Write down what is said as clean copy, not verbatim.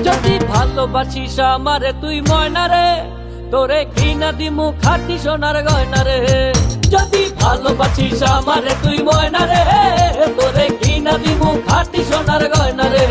যদি ভালোবাসিস আমারে তুই ময়না রে, তোরে কিনা দিমু খাটি সোনার গয়না রে। যদি ভালোবাসিস আমারে তুই ময়না রে, তোরে কিনা দিমু খাটি সোনার গয়না রে।